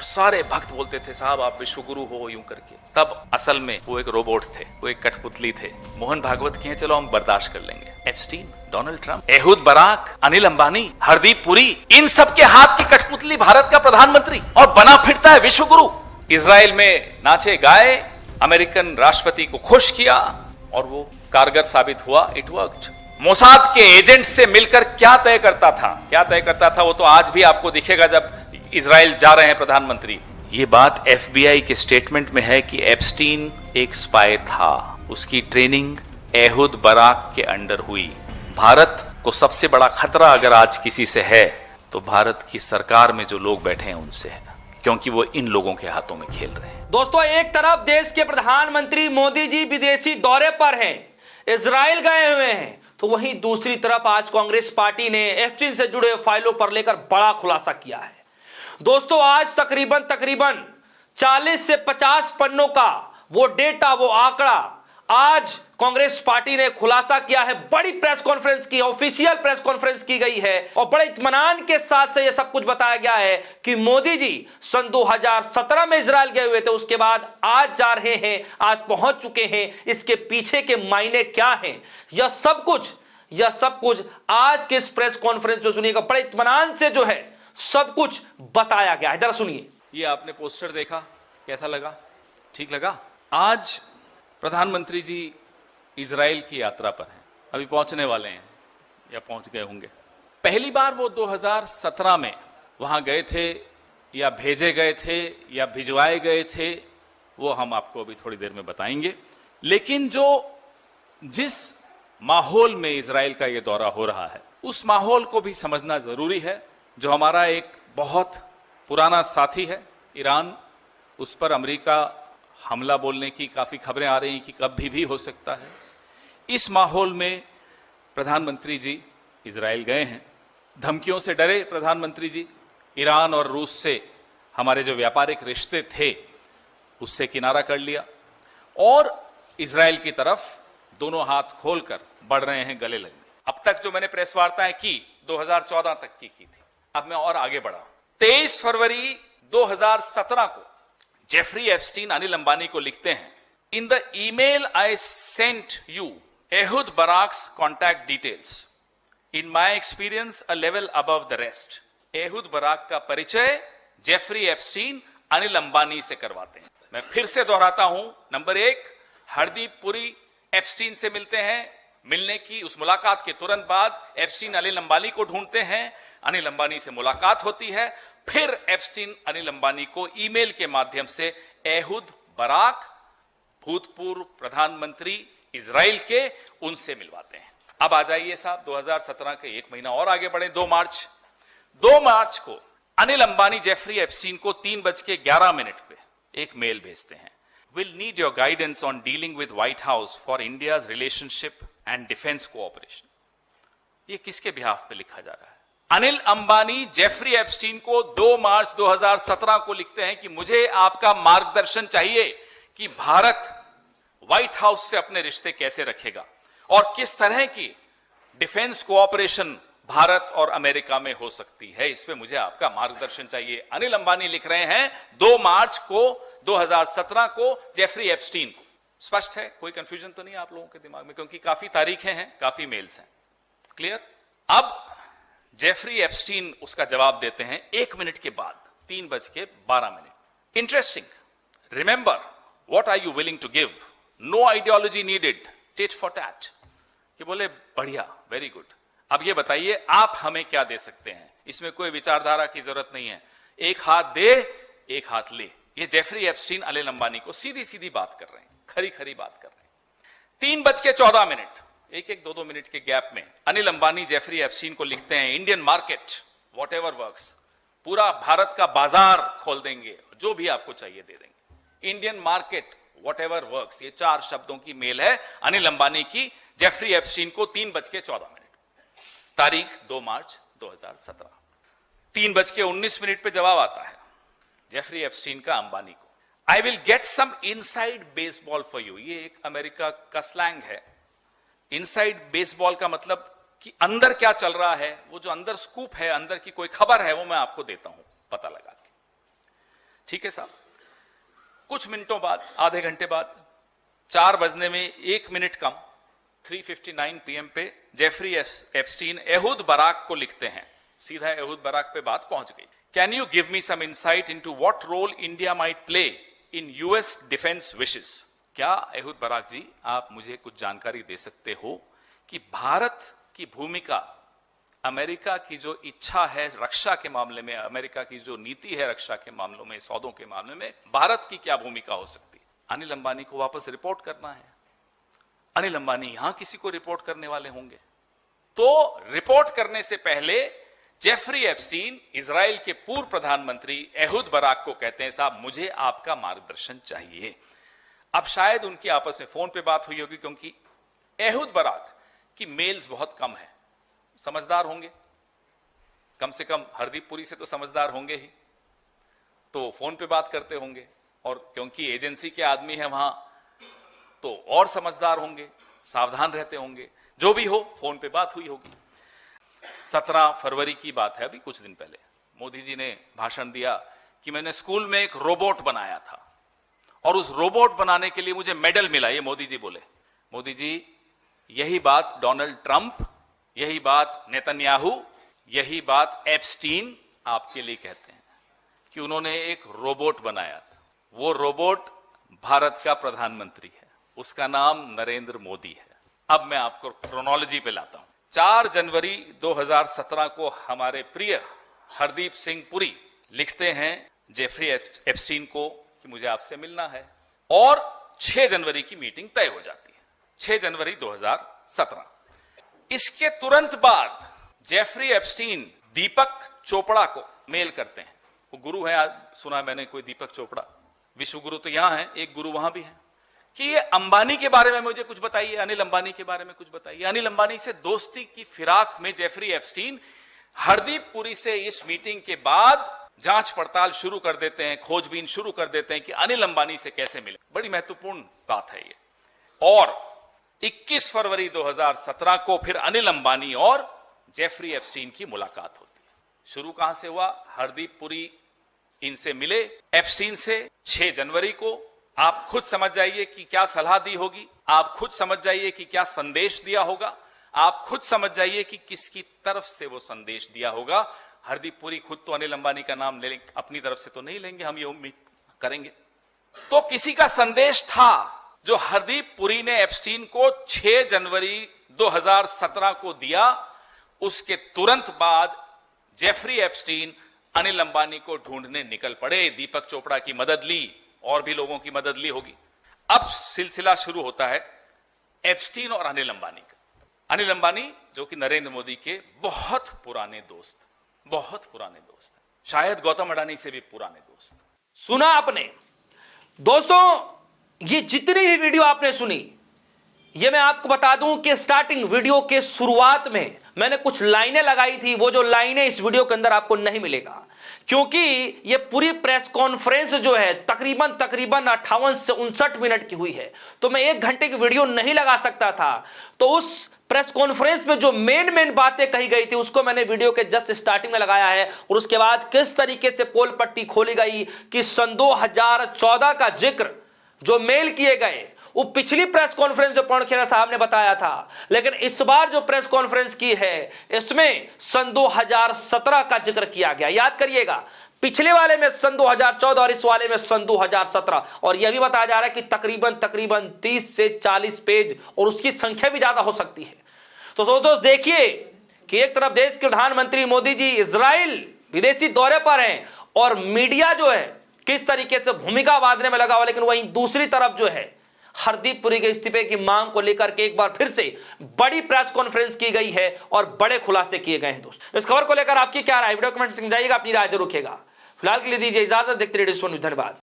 और सारे भक्त बोलते थे साहब आप विश्वगुरु हो यूं करके। तब असल में वो एक रोबोट थे, वो एक कठपुतली थे। मोहन भागवत कहे चलो हम बर्दाश्त कर लेंगे। Epstein, Donald Trump, Ehud Barak, Anil Ambani, Hardeep Puri, इन सबके हाथ की कठपुतली भारत का प्रधानमंत्री, और बना फिरता है विश्वगुरु। इजराइल में नाचे गाए, अमेरिकन राष्ट्रपति को खुश किया और वो कारगर साबित हुआ। It worked. मोसाद के एजेंट से मिलकर क्या तय करता था वो तो आज भी आपको दिखेगा जब इजराइल जा रहे हैं प्रधानमंत्री। ये बात एफबीआई के स्टेटमेंट में है कि एप्स्टीन एक स्पाई था, उसकी ट्रेनिंग एहूद बराक के अंडर हुई। भारत को सबसे बड़ा खतरा अगर आज किसी से है तो भारत की सरकार में जो लोग बैठे हैं उनसे है, क्योंकि वो इन लोगों के हाथों में खेल रहे हैं। दोस्तों, एक तरफ देश के प्रधानमंत्री मोदी जी विदेशी दौरे पर हैं, इजराइल गए हुए हैं, तो वहीं दूसरी तरफ आज कांग्रेस पार्टी ने एप्स्टीन से जुड़े फाइलों पर लेकर बड़ा खुलासा किया है। दोस्तों, आज तकरीबन 40 से 50 पन्नों का वो डेटा, वो आंकड़ा आज कांग्रेस पार्टी ने खुलासा किया है। बड़ी प्रेस कॉन्फ्रेंस की, ऑफिशियल प्रेस कॉन्फ्रेंस की गई है और बड़े इत्मीनान के साथ से यह सब कुछ बताया गया है कि मोदी जी सन 2017 में इजराइल गए हुए थे, उसके बाद आज जा रहे हैं, आज पहुंच चुके हैं। इसके पीछे के मायने क्या हैं, यह सब कुछ आज के इस प्रेस कॉन्फ्रेंस में सुनिएगा। बड़े इत्मीनान से जो है सब कुछ बताया गया है, जरा सुनिए। ये आपने पोस्टर देखा, कैसा लगा? ठीक लगा? आज प्रधानमंत्री जी इजराइल की यात्रा पर हैं, अभी पहुंचने वाले हैं या पहुंच गए होंगे। पहली बार वो 2017 में वहां गए थे या भेजे गए थे या भिजवाए गए थे, वो हम आपको अभी थोड़ी देर में बताएंगे। लेकिन जिस माहौल में इजराइल का ये दौरा हो रहा है, उस माहौल को भी समझना जरूरी है। जो हमारा एक बहुत पुराना साथी है ईरान, उस पर अमेरिका हमला बोलने की काफी खबरें आ रही हैं कि कभी भी हो सकता है। इस माहौल में प्रधानमंत्री जी इजराइल गए हैं। धमकियों से डरे प्रधानमंत्री जी, ईरान और रूस से हमारे जो व्यापारिक रिश्ते थे उससे किनारा कर लिया और इजराइल की तरफ दोनों हाथ खोलकर बढ़ रहे हैं गले लगने। अब तक जो मैंने प्रेस वार्ताएं की 2014 तक की थी, अब मैं और आगे बढ़ा। 23 फरवरी 2017 को जेफरी एप्स्टीन अनिल अंबानी को लिखते हैं, in the email I sent you Ehud Barak's contact details, in my experience a level above the rest. Ehud Barak का परिचय जेफरी एप्स्टीन अनिल अंबानी से करवाते हैं। मैं फिर से दोहराता हूं, नंबर 1, हरदीप पुरी एप्स्टीन से मिलते हैं। मिलने की उस मुलाकात के तुरंत बाद एप्स्टीन अनिल अंबानी को ढूंढते हैं, अनिल अंबानी से मुलाकात होती है, फिर एप्स्टीन अनिल अंबानी को ईमेल के माध्यम से एहूद बराक, भूतपूर्व प्रधानमंत्री इजराइल के, उनसे मिलवाते हैं। अब आ जाइए साहब 2017 के एक महीना और आगे बढ़े। 2 मार्च को अनिल अंबानी जेफरी एप्स्टीन को 3:11 पे एक मेल भेजते हैं। Will need your guidance on dealing with white house for India's relationship and defence cooperation. ये किसके बिहाफ पे लिखा जा रहा है? अनिल अंबानी जेफरी एप्स्टीन को 2 मार्च 2017 को लिखते हैं कि मुझे आपका मार्गदर्शन चाहिए कि भारत व्हाइट हाउस से अपने रिश्ते कैसे रखेगा और किस तरह की डिफेंस कोऑपरेशन भारत और अमेरिका में हो सकती है। इस पे मुझे आपका मार्गदर्शन चाहिए। अनिल अंबानी लिख रहे हैं 2 मार्च को 2017 को जेफरी एप्स्टीन को। स्पष्ट है? कोई कंफ्यूजन तो नहीं आप लोगों के दिमाग में? क्योंकि काफी तारीखें हैं, काफी मेल्स हैं। क्लियर? अब जेफरी एप्स्टीन उसका जवाब देते हैं 1 मिनट के बाद, 3:12। Interesting, remember what are you willing to give, no ideology needed, tit for tat. कि बोले बढ़िया, वेरी गुड, अब ये बताइए आप हमें क्या दे सकते हैं, इसमें कोई विचारधारा की जरूरत नहीं है, एक हाथ दे एक हाथ ले। ये जेफरी एप्स्टीन अनिल अंबानी को सीधी सीधी बात कर रहे हैं, खरी खरी बात कर रहे हैं। 3:14, 1-2 मिनट के गैप में अनिल अंबानी जेफरी एप्स्टीन को लिखते हैं, Indian market what ever works, पूरा भारत का बाजार खोल देंगे, जो भी आपको चाहिए दे देंगे। Indian market what ever works, ये 4 शब्दों की मेल है अनिल अंबानी की जेफरी एप्स्टीन को 3:14। तारीख 2 मार्च 2017। 3:19 पे जवाब आता है जेफरी एप्स्टीन का अंबानी को, I will get some inside baseball for you. ये एक अमेरिका का स्लैंग है। इनसाइड बेसबॉल का मतलब कि अंदर क्या चल रहा है, वो जो अंदर स्कूप है, अंदर की कोई खबर है, वो मैं आपको देता हूं पता लगा के। ठीक है साहब। कुछ मिनटों बाद, आधे घंटे बाद, 4 बजने में 1 मिनट कम, 3:59 PM पे जेफरी एप्स्टीन एहुद बराक को लिखते हैं, सीधा एहुद बराक पे बात पहुंच गई। Can you give me some insight into what role India might play in US defense wishes? क्या एहुद बराक जी आप मुझे कुछ जानकारी दे सकते हो कि भारत की भूमिका, अमेरिका की जो इच्छा है रक्षा के मामले में, अमेरिका की जो नीति है रक्षा के मामलों में, सौदों के मामले में, भारत की क्या भूमिका हो सकती है? अनिल अंबानी को वापस रिपोर्ट करना है। अनिल अंबानी यहां किसी को रिपोर्ट करने वाले होंगे, तो रिपोर्ट करने से पहले जेफरी एप्स्टीन इजराइल के पूर्व प्रधानमंत्री एहुद बराक को कहते हैं, साहब मुझे आपका मार्गदर्शन चाहिए। अब शायद उनकी आपस में फोन पे बात हुई होगी, क्योंकि एहुद बराक की मेल्स बहुत कम है। समझदार होंगे, कम से कम हरदीप पुरी से तो समझदार होंगे ही, तो फोन पे बात करते होंगे, और क्योंकि एजेंसी के आदमी है वहां तो और समझदार होंगे, सावधान रहते होंगे। जो भी हो, फोन पे बात हुई होगी। 17 फरवरी की बात है, अभी कुछ दिन पहले मोदी जी ने भाषण दिया कि मैंने स्कूल में एक रोबोट बनाया था और उस रोबोट बनाने के लिए मुझे मेडल मिला। ये मोदी जी बोले। मोदी जी, यही बात डोनाल्ड ट्रंप, यही बात नेतन्याहू, यही बात एप्स्टीन आपके लिए कहते हैं कि उन्होंने एक रोबोट बनाया था। वो रोबोट भारत का प्रधानमंत्री है, उसका नाम नरेंद्र मोदी है। अब मैं आपको क्रोनोलॉजी पे लाता हूं। 4 जनवरी 2017 को हमारे प्रिय हरदीप सिंह पुरी लिखते हैं जेफरी एप्स्टीन को कि मुझे आपसे मिलना है, और 6 जनवरी की मीटिंग तय हो जाती है, 6 जनवरी 2017। इसके तुरंत बाद जेफरी एप्स्टीन दीपक चोपड़ा को मेल करते हैं। वो गुरु है, आज सुना मैंने कोई दीपक चोपड़ा, विश्व गुरु तो यहां है, एक गुरु वहां भी है, कि ये अंबानी के बारे में मुझे कुछ बताइए, अनिल अंबानी के बारे में कुछ बताइए। अनिल अंबानी से दोस्ती की फिराक में जेफरी एप्स्टीन हरदीप पुरी से इस मीटिंग के बाद जांच पड़ताल शुरू कर देते हैं, खोजबीन शुरू कर देते हैं कि अनिल अंबानी से कैसे मिले। बड़ी महत्वपूर्ण बात है ये। और 21 फरवरी 2017 को फिर अनिल अंबानी और जेफरी एप्स्टीन की मुलाकात होती है। शुरू कहां से हुआ? हरदीप पुरी इनसे मिले एप्स्टीन से 6 जनवरी को। आप खुद समझ जाइए कि क्या सलाह दी होगी, आप खुद समझ जाइए कि क्या संदेश दिया होगा, आप खुद समझ जाइए कि किसकी तरफ से वो संदेश दिया होगा। हरदीप पुरी खुद तो अनिल अंबानी का नाम ले लेंगे, अपनी तरफ से तो नहीं लेंगे, हम ये उम्मीद करेंगे। तो किसी का संदेश था जो हरदीप पुरी ने एप्स्टीन को 6 जनवरी 2017 को दिया। उसके तुरंत बाद जेफरी एप्स्टीन अनिल अंबानी को ढूंढने निकल पड़े। दीपक चोपड़ा की मदद ली, और भी लोगों की मदद ली होगी। अब सिलसिला शुरू होता है एप्स्टीन और अनिल अंबानी का। अनिल अंबानी जो कि नरेंद्र मोदी के बहुत पुराने दोस्त, बहुत पुराने दोस्त, शायद गौतम अडानी से भी पुराने दोस्त। सुना आपने दोस्तों, ये जितनी भी वीडियो आपने सुनी, ये मैं आपको बता दूं कि स्टार्टिंग वीडियो के शुरुआत में मैंने कुछ लाइनें लगाई थी। वो जो लाइनें इस वीडियो के अंदर आपको नहीं मिलेगा, क्योंकि ये पूरी प्रेस कॉन्फ्रेंस जो है तकरीबन 58 से 59 मिनट की हुई है, तो मैं 1 घंटे की वीडियो नहीं लगा सकता था। तो उस प्रेस कॉन्फ्रेंस में जो मेन बातें कही गई थी उसको मैंने वीडियो के जस्ट स्टार्टिंग में लगाया है, और उसके बाद किस तरीके से पोल पट्टी खोली गई कि सन 2014 का जिक्र जो मेल किए गए वो पिछली प्रेस कॉन्फ्रेंस जो पवन खेरा साहब ने बताया था, लेकिन इस बार जो प्रेस कॉन्फ्रेंस की है इसमें सन 2017 का जिक्र किया गया। याद करिएगा, पिछले वाले में सन 2014 और इस वाले में सन 2017, और यह भी बताया जा रहा है कि तकरीबन 30 से 40 पेज, और उसकी संख्या भी ज्यादा हो सकती है। तो दोस्तों देखिए कि एक तरफ देश के प्रधानमंत्री मोदी जी इजराइल विदेशी दौरे पर हैं, और मीडिया जो है किस तरीके से भूमिका बांधने में लगा हुआ, लेकिन वहीं दूसरी तरफ जो है हरदीप पुरी के इस्तीफे की मांग को लेकर के एक बार फिर से बड़ी प्रेस कॉन्फ्रेंस की गई है और बड़े खुलासे किए गए हैं। दोस्तों इस खबर को लेकर आपकी क्या राय, वीडियो कमेंट समझाइएगा, अपनी राय जरूर रखिएगा। फिलहाल के लिए दीजिए इजाजत, देखते रहिए डिस्कशन न्यूज़। धन्यवाद।